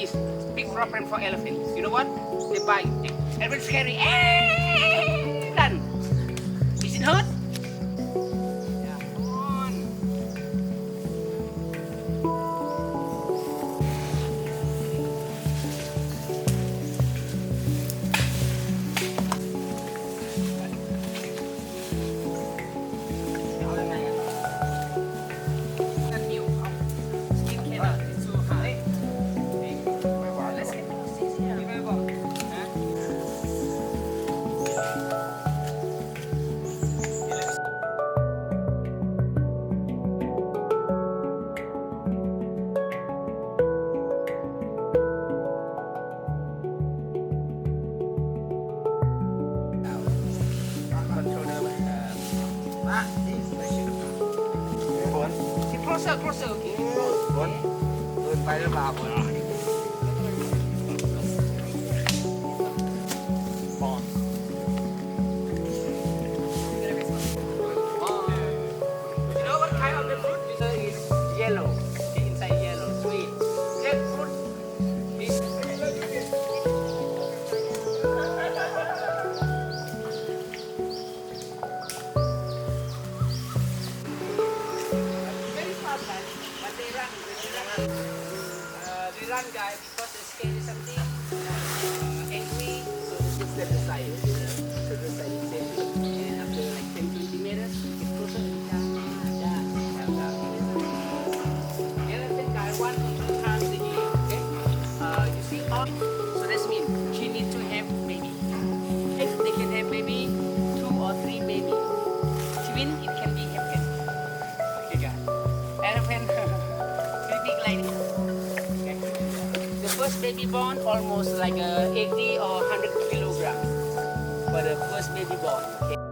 is big problem for elephants. You know what? They bite. Elephants scary. Run. Is it hurt? Yeah. Come on. Closer, closer, okay. เดินไปหรือเปล่า You know what kind of the fruit? This is yellow. The inside yellow, sweet. Jackfruit. This. Very fast, man. But they run. They run, guys, because they're scared of something. Angry. So they just step aside. So the side is safe. And after like 10-20 meters, get closer. Elephant guy 1 or 2 times a year. Okay. You see all. So that's mean she need to have baby. If they can have maybe 2 or 3 baby. Twin it can be happen. Okay, guys. Elephant very big like this. Okay. The first baby born almost like 80 or 100 kilograms for the first baby born. Okay.